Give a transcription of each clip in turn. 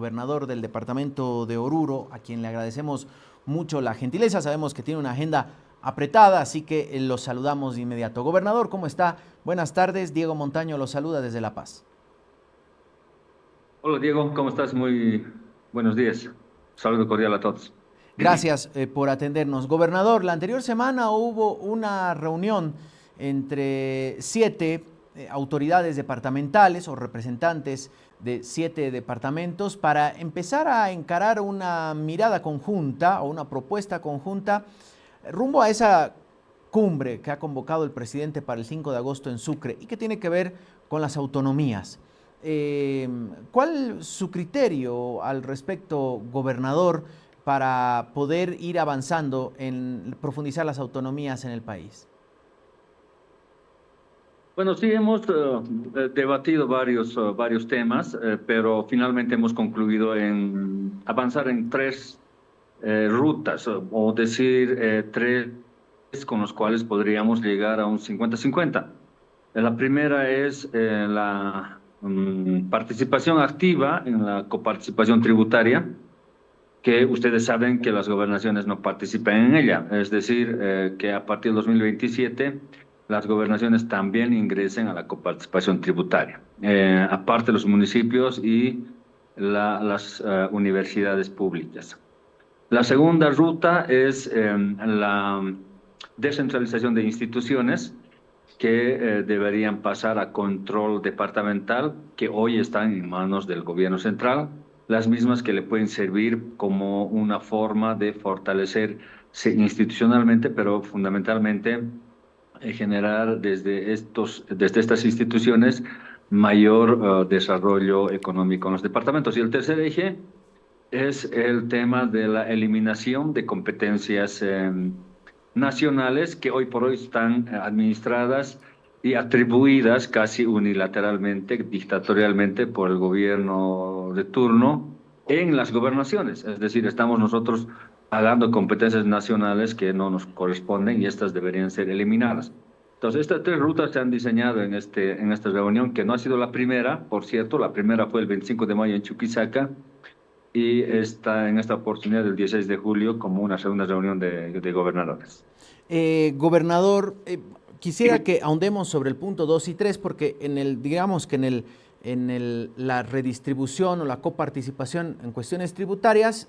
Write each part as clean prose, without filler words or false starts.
gobernador del departamento de Oruro, a quien le agradecemos mucho la gentileza. Sabemos que tiene una agenda apretada, así que los saludamos de inmediato. Gobernador, ¿cómo está? Buenas tardes. Diego Montaño lo saluda desde La Paz. Hola Diego, ¿cómo estás? Muy buenos días. Saludo cordial a todos. Gracias por atendernos. Gobernador, la anterior semana hubo una reunión entre siete autoridades departamentales o representantes de siete departamentos para empezar a encarar una mirada conjunta o una propuesta conjunta rumbo a esa cumbre que ha convocado el presidente para el 5 de agosto en Sucre y que tiene que ver con las autonomías. ¿Cuál es su criterio al respecto, gobernador, para poder ir avanzando en profundizar las autonomías en el país? Bueno, sí, hemos debatido varios temas, pero finalmente hemos concluido en avanzar en tres rutas, o decir, tres con los cuales podríamos llegar a un 50-50. La primera es la participación activa en la coparticipación tributaria, que ustedes saben que las gobernaciones no participan en ella. Es decir, que a partir de 2027 las gobernaciones también ingresen a la coparticipación tributaria, aparte los municipios y las universidades públicas. La segunda ruta es la descentralización de instituciones que deberían pasar a control departamental, que hoy están en manos del gobierno central, las mismas que le pueden servir como una forma de fortalecerse institucionalmente, pero fundamentalmente generar desde estas instituciones mayor desarrollo económico en los departamentos. Y el tercer eje es el tema de la eliminación de competencias nacionales que hoy por hoy están administradas y atribuidas casi unilateralmente, dictatorialmente por el gobierno de turno en las gobernaciones. Es decir, estamos nosotros pagando competencias nacionales que no nos corresponden y estas deberían ser eliminadas. Entonces, estas tres rutas se han diseñado en esta reunión, que no ha sido la primera, por cierto. La primera fue el 25 de mayo en Chuquisaca, y está en esta oportunidad del 16 de julio como una segunda reunión de gobernadores. Gobernador, quisiera que ahondemos sobre el punto 2 y 3 porque en el, digamos que la redistribución o la coparticipación en cuestiones tributarias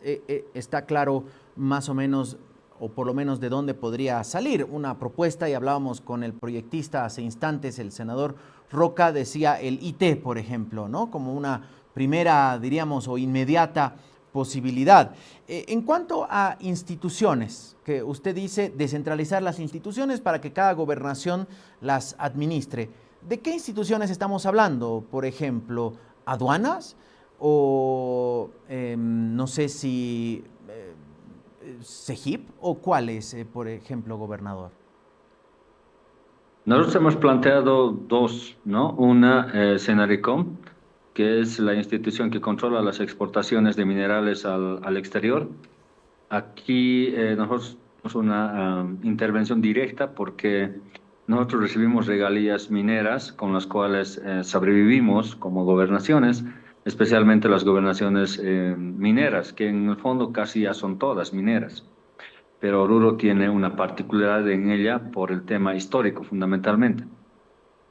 está claro más o menos o por lo menos de dónde podría salir una propuesta, y hablábamos con el proyectista hace instantes, el senador Roca decía el IT, por ejemplo, ¿no? Como una primera, diríamos, o inmediata posibilidad. En cuanto a instituciones, que usted dice descentralizar las instituciones para que cada gobernación las administre, ¿de qué instituciones estamos hablando? Por ejemplo, aduanas o no sé si CEGIP o cuáles, por ejemplo, gobernador. Nosotros hemos planteado dos, ¿no? Una, Senaricom, que es la institución que controla las exportaciones de minerales al exterior. Aquí nosotros tenemos una intervención directa porque nosotros recibimos regalías mineras con las cuales sobrevivimos como gobernaciones, especialmente las gobernaciones mineras, que en el fondo casi ya son todas mineras. Pero Oruro tiene una particularidad en ella por el tema histórico, fundamentalmente.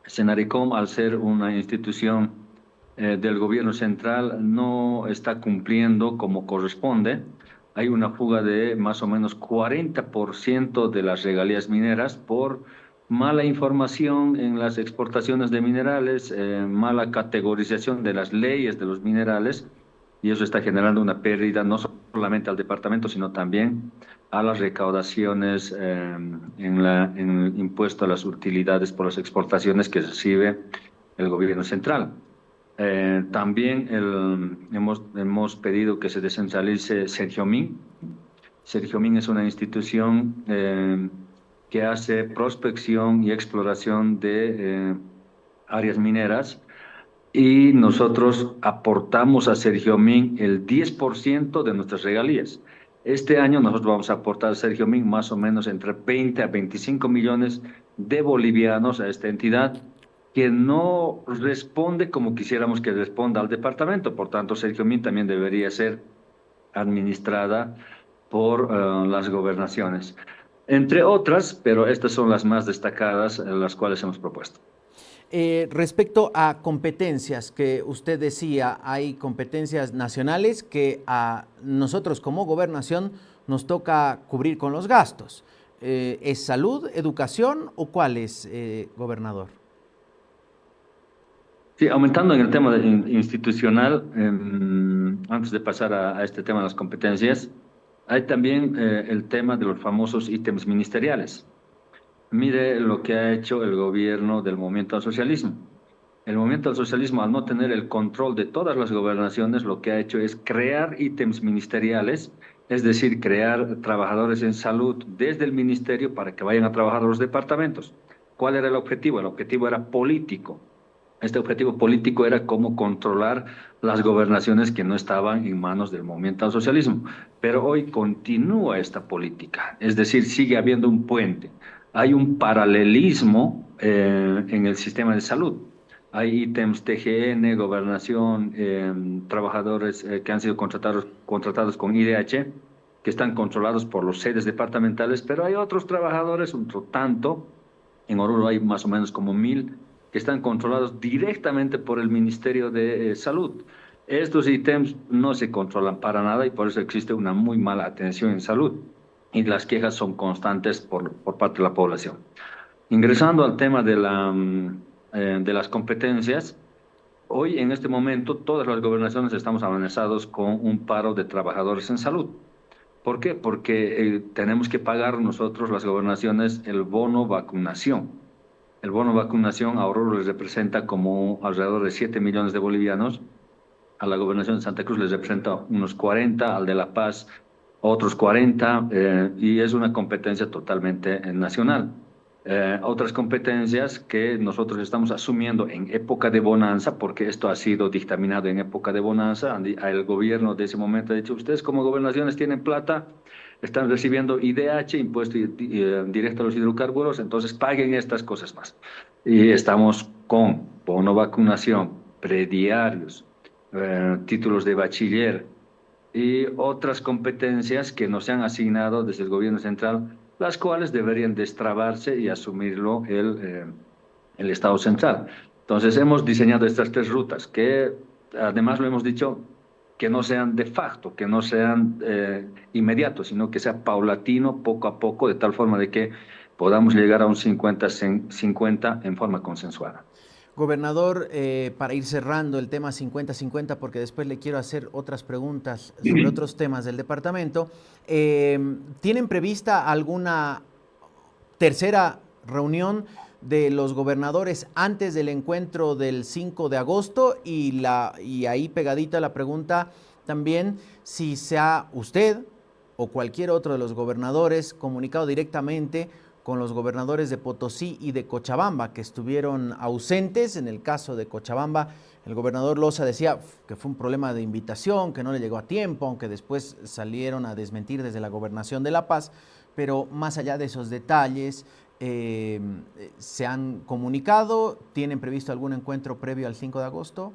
Senaricom, al ser una institución del gobierno central, no está cumpliendo como corresponde. Hay una fuga de más o menos 40% de las regalías mineras por mala información en las exportaciones de minerales, mala categorización de las leyes de los minerales, y eso está generando una pérdida no solamente al departamento, sino también a las recaudaciones en el impuesto a las utilidades por las exportaciones que recibe el gobierno central. También hemos pedido que se descentralice Sergiomin. Sergiomin es una institución que hace prospección y exploración de áreas mineras, y nosotros aportamos a Sergiomin el 10% de nuestras regalías. Este año nosotros vamos a aportar a Sergiomin más o menos entre 20 a 25 millones de bolivianos a esta entidad, que no responde como quisiéramos que responda al departamento. Por tanto, Sergio Min también debería ser administrada por las gobernaciones. Entre otras, pero estas son las más destacadas, las cuales hemos propuesto. Respecto a competencias que usted decía, hay competencias nacionales que a nosotros como gobernación nos toca cubrir con los gastos. ¿Es salud, educación o cuál es, gobernador? Sí, aumentando en el tema institucional, antes de pasar a este tema de las competencias, hay también el tema de los famosos ítems ministeriales. Mire lo que ha hecho el gobierno del Movimiento al Socialismo. El Movimiento al Socialismo, al no tener el control de todas las gobernaciones, lo que ha hecho es crear ítems ministeriales, es decir, crear trabajadores en salud desde el ministerio para que vayan a trabajar a los departamentos. ¿Cuál era el objetivo? El objetivo era político. Este objetivo político era cómo controlar las gobernaciones que no estaban en manos del Movimiento al Socialismo. Pero hoy continúa esta política, es decir, sigue habiendo un puente. Hay un paralelismo en el sistema de salud. Hay ítems TGN, gobernación, trabajadores que han sido contratados con IDH, que están controlados por los sedes departamentales, pero hay otros trabajadores, un tanto, en Oruro hay más o menos como 1000, que están controlados directamente por el Ministerio de Salud. Estos ítems no se controlan para nada y por eso existe una muy mala atención en salud y las quejas son constantes por parte de la población. Ingresando al tema de las competencias, hoy en este momento todas las gobernaciones estamos amenazados con un paro de trabajadores en salud. ¿Por qué? Porque tenemos que pagar nosotros, las gobernaciones, el bono vacunación. El bono vacunación a Oruro les representa como alrededor de 7 millones de bolivianos, a la gobernación de Santa Cruz les representa unos 40, al de La Paz otros 40, y es una competencia totalmente nacional. Otras competencias que nosotros estamos asumiendo en época de bonanza, porque esto ha sido dictaminado en época de bonanza, el gobierno de ese momento ha dicho, ustedes como gobernaciones tienen plata, están recibiendo IDH, impuesto directo a los hidrocarburos, entonces paguen estas cosas más. Y estamos con bono vacunación, prediarios, títulos de bachiller y otras competencias que nos se han asignado desde el gobierno central, las cuales deberían destrabarse y asumirlo el Estado central. Entonces hemos diseñado estas tres rutas que además lo hemos dicho que no sean de facto, que no sean inmediatos, sino que sea paulatino, poco a poco, de tal forma de que podamos llegar a un 50-50 en forma consensuada. Gobernador, para ir cerrando el tema 50-50, porque después le quiero hacer otras preguntas sobre otros temas del departamento, ¿tienen prevista alguna tercera reunión de los gobernadores antes del encuentro del 5 de agosto? Y ahí pegadita la pregunta también, si se ha usted o cualquier otro de los gobernadores comunicado directamente con los gobernadores de Potosí y de Cochabamba, que estuvieron ausentes. En el caso de Cochabamba, el gobernador Loza decía que fue un problema de invitación, que no le llegó a tiempo, aunque después salieron a desmentir desde la gobernación de La Paz. Pero más allá de esos detalles, ¿se han comunicado? ¿Tienen previsto algún encuentro previo al 5 de agosto?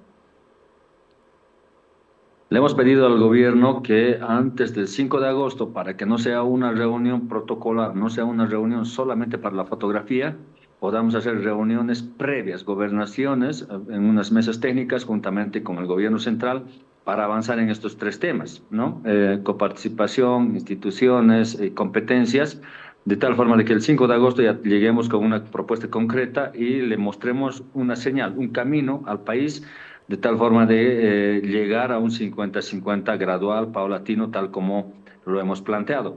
Le hemos pedido al gobierno que antes del 5 de agosto, para que no sea una reunión protocolar, no sea una reunión solamente para la fotografía, podamos hacer reuniones previas, gobernaciones, en unas mesas técnicas juntamente con el gobierno central para avanzar en estos tres temas, ¿no? Coparticipación, instituciones, competencias, de tal forma de que el 5 de agosto ya lleguemos con una propuesta concreta y le mostremos una señal, un camino al país de tal forma de llegar a un 50-50 gradual, paulatino, tal como lo hemos planteado.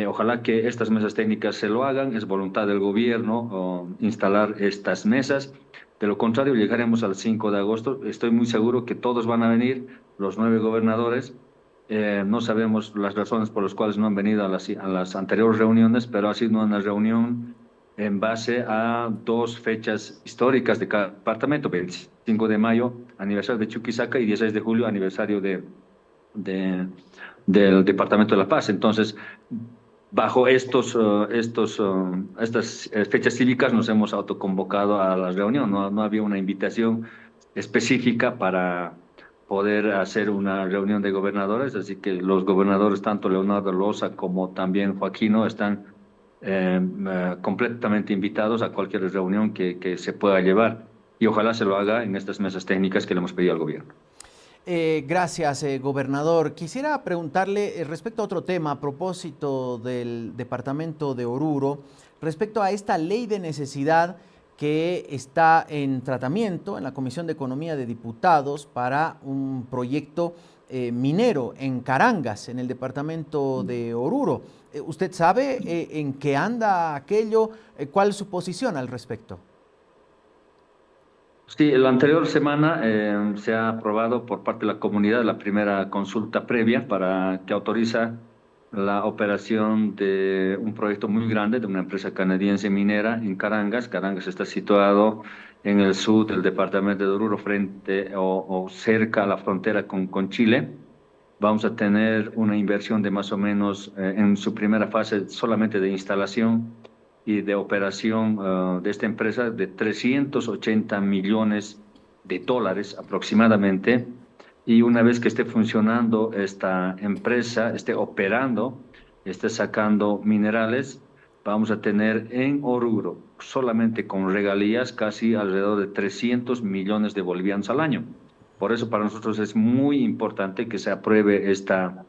Ojalá que estas mesas técnicas se lo hagan, es voluntad del gobierno instalar estas mesas. De lo contrario, llegaremos al 5 de agosto. Estoy muy seguro que todos van a venir, los 9 gobernadores. No sabemos las razones por las cuales no han venido a las anteriores reuniones, pero ha sido una reunión en base a dos fechas históricas de cada departamento: 25 de mayo, aniversario de Chuquisaca, y 16 de julio, aniversario de, del Departamento de La Paz. Entonces, bajo estas fechas cívicas nos hemos autoconvocado a la reunión. No había una invitación específica para poder hacer una reunión de gobernadores, así que los gobernadores, tanto Leonardo Loza como también Joaquino, están completamente invitados a cualquier reunión que se pueda llevar. Y ojalá se lo haga en estas mesas técnicas que le hemos pedido al gobierno. Gracias, gobernador. Quisiera preguntarle respecto a otro tema, a propósito del departamento de Oruro, respecto a esta ley de necesidad que está en tratamiento en la Comisión de Economía de Diputados para un proyecto minero en Carangas, en el departamento de Oruro. ¿Usted sabe en qué anda aquello? ¿Cuál es su posición al respecto? Sí, la anterior semana se ha aprobado por parte de la comunidad la primera consulta previa para que autoriza la operación de un proyecto muy grande de una empresa canadiense minera en Carangas. Carangas está situado en el sur del departamento de Oruro, frente o cerca a la frontera con Chile. Vamos a tener una inversión de más o menos en su primera fase solamente de instalación y de operación de esta empresa de 380 millones de dólares aproximadamente. Y una vez que esté funcionando esta empresa, esté operando, esté sacando minerales, vamos a tener en Oruro, solamente con regalías, casi alrededor de 300 millones de bolivianos al año. Por eso para nosotros es muy importante que se apruebe esta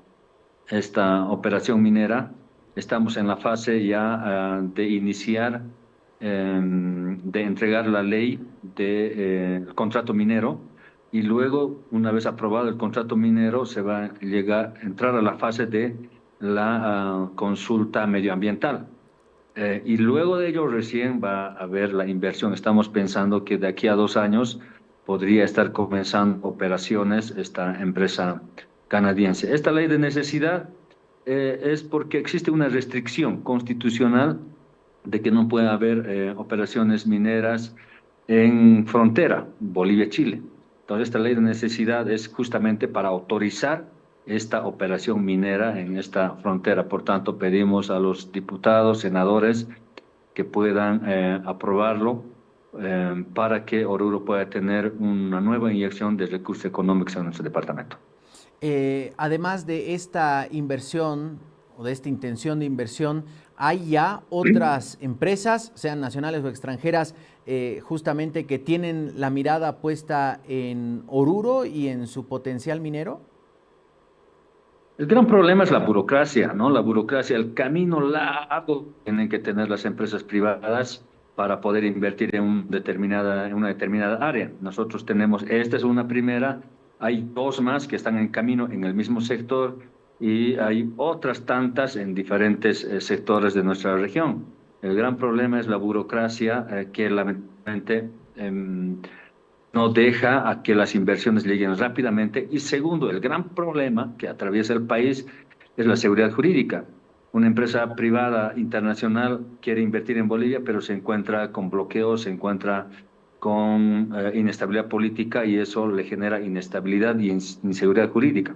operación minera. Estamos en la fase ya de iniciar, de entregar la ley del contrato minero y luego, una vez aprobado el contrato minero, se va a entrar a la fase de la consulta medioambiental. Y luego de ello recién va a haber la inversión. Estamos pensando que de aquí a 2 años podría estar comenzando operaciones esta empresa canadiense. Esta ley de necesidad es porque existe una restricción constitucional de que no puede haber operaciones mineras en frontera, Bolivia-Chile. Entonces, esta ley de necesidad es justamente para autorizar esta operación minera en esta frontera. Por tanto, pedimos a los diputados, senadores, que puedan aprobarlo para que Oruro pueda tener una nueva inyección de recursos económicos en nuestro departamento. Además de esta inversión o de esta intención de inversión, ¿hay ya otras empresas, sean nacionales o extranjeras, justamente que tienen la mirada puesta en Oruro y en su potencial minero? El gran problema es la burocracia, ¿no? La burocracia, el camino largo que tienen que tener las empresas privadas para poder invertir en una determinada área. Nosotros tenemos, esta es una primera, hay dos más que están en camino en el mismo sector y hay otras tantas en diferentes sectores de nuestra región. El gran problema es la burocracia que lamentablemente no deja a que las inversiones lleguen rápidamente. Y segundo, el gran problema que atraviesa el país es la seguridad jurídica. Una empresa privada internacional quiere invertir en Bolivia, pero se encuentra con bloqueos, se encuentra con inestabilidad política y eso le genera inestabilidad y inseguridad jurídica.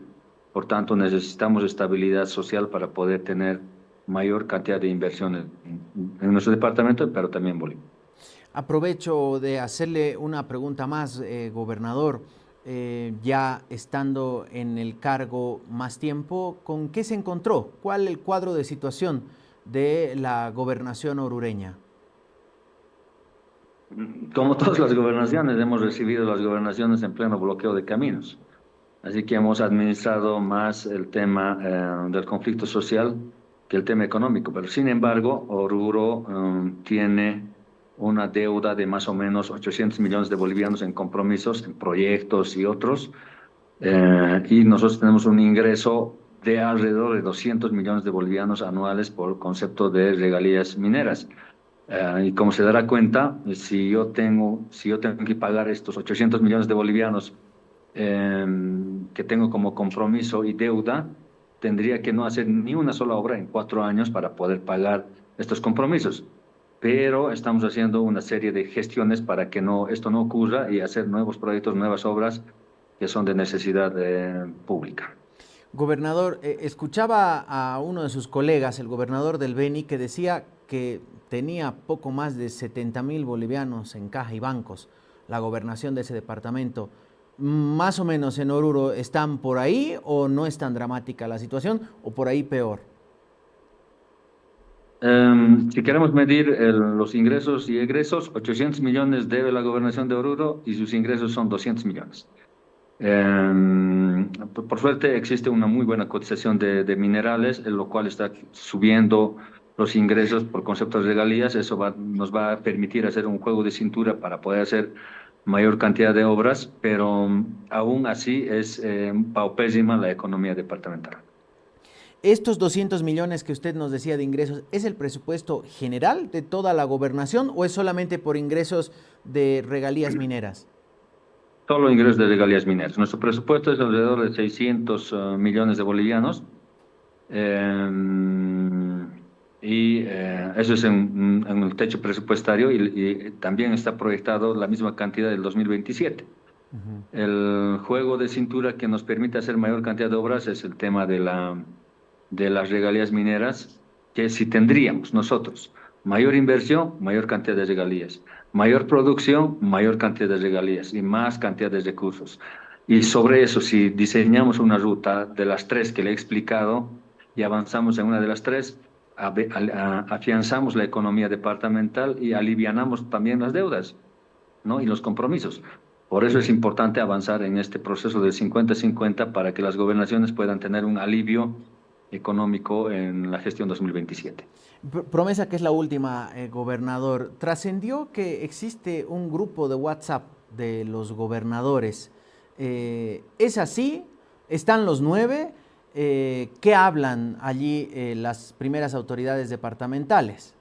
Por tanto, necesitamos estabilidad social para poder tener mayor cantidad de inversiones en nuestro departamento, pero también en Bolivia. Aprovecho de hacerle una pregunta más, gobernador. Ya estando en el cargo más tiempo, ¿con qué se encontró? ¿Cuál es el cuadro de situación de la gobernación orureña? Como todas las gobernaciones, hemos recibido las gobernaciones en pleno bloqueo de caminos. Así que hemos administrado más el tema del conflicto social que el tema económico. Pero sin embargo, Oruro tiene una deuda de más o menos 800 millones de bolivianos en compromisos, en proyectos y otros. Y nosotros tenemos un ingreso de alrededor de 200 millones de bolivianos anuales por concepto de regalías mineras. Y como se dará cuenta, si yo tengo que pagar estos 800 millones de bolivianos que tengo como compromiso y deuda, tendría que no hacer ni una sola obra en 4 años para poder pagar estos compromisos. Pero estamos haciendo una serie de gestiones para que esto no ocurra y hacer nuevos proyectos, nuevas obras que son de necesidad pública. Gobernador, escuchaba a uno de sus colegas, el gobernador del Beni, que decía que tenía poco más de 70.000 bolivianos en caja y bancos, la gobernación de ese departamento. Más o menos en Oruro, ¿están por ahí o no es tan dramática la situación o por ahí peor? Si queremos medir los ingresos y egresos, 800 millones debe la gobernación de Oruro y sus ingresos son 200 millones. Por suerte existe una muy buena cotización de minerales, en lo cual está subiendo los ingresos por conceptos de regalías. Eso nos va a permitir hacer un juego de cintura para poder hacer mayor cantidad de obras, pero aún así es paupérrima la economía departamental. ¿Estos 200 millones que usted nos decía de ingresos es el presupuesto general de toda la gobernación o es solamente por ingresos de regalías mineras? Solo ingresos de regalías mineras. Nuestro presupuesto es alrededor de 600 millones de bolivianos. eh, Eso es en el techo presupuestario y también está proyectado la misma cantidad del 2027. Ujú. El juego de cintura que nos permite hacer mayor cantidad de obras es el tema de las regalías mineras, que si tendríamos nosotros mayor inversión, mayor cantidad de regalías, mayor producción, mayor cantidad de regalías y más cantidad de recursos. Y sobre eso, si diseñamos una ruta de las tres que le he explicado y avanzamos en una de las tres, afianzamos la economía departamental y alivianamos también las deudas, ¿no? Y los compromisos. Por eso es importante avanzar en este proceso de 50-50 para que las gobernaciones puedan tener un alivio económico en la gestión 2027. Promesa que es la última, gobernador. Trascendió que existe un grupo de WhatsApp de los gobernadores. ¿Es así? ¿Están los 9? ¿Qué hablan allí las primeras autoridades departamentales?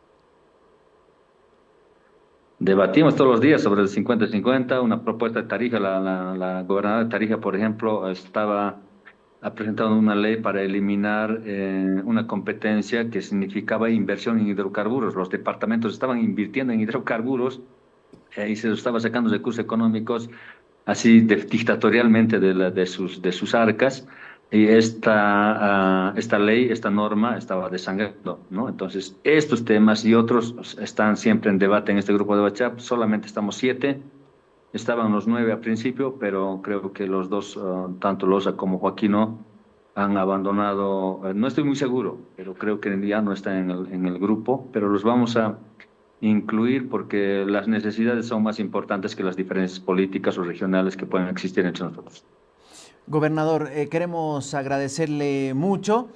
Debatimos todos los días sobre el 50-50, una propuesta de Tarija. La gobernadora de Tarija, por ejemplo, ha presentado una ley para eliminar una competencia que significaba inversión en hidrocarburos. Los departamentos estaban invirtiendo en hidrocarburos y se los estaba sacando recursos económicos así dictatorialmente de sus arcas. Y esta ley, esta norma estaba desangrando, ¿no? Entonces, estos temas y otros están siempre en debate en este grupo de WhatsApp. Solamente estamos 7. Estaban los 9 al principio, pero creo que los dos, tanto Loza como Joaquino, han abandonado. No estoy muy seguro, pero creo que ya no están en el grupo, pero los vamos a incluir porque las necesidades son más importantes que las diferencias políticas o regionales que pueden existir entre nosotros. Gobernador, queremos agradecerle mucho.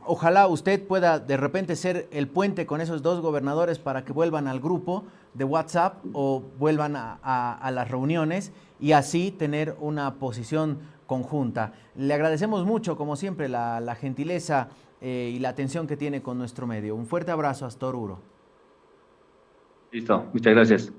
Ojalá usted pueda de repente ser el puente con esos dos gobernadores para que vuelvan al grupo de WhatsApp o vuelvan a las reuniones y así tener una posición conjunta. Le agradecemos mucho, como siempre, la gentileza y la atención que tiene con nuestro medio. Un fuerte abrazo hasta Oruro. Listo, muchas gracias.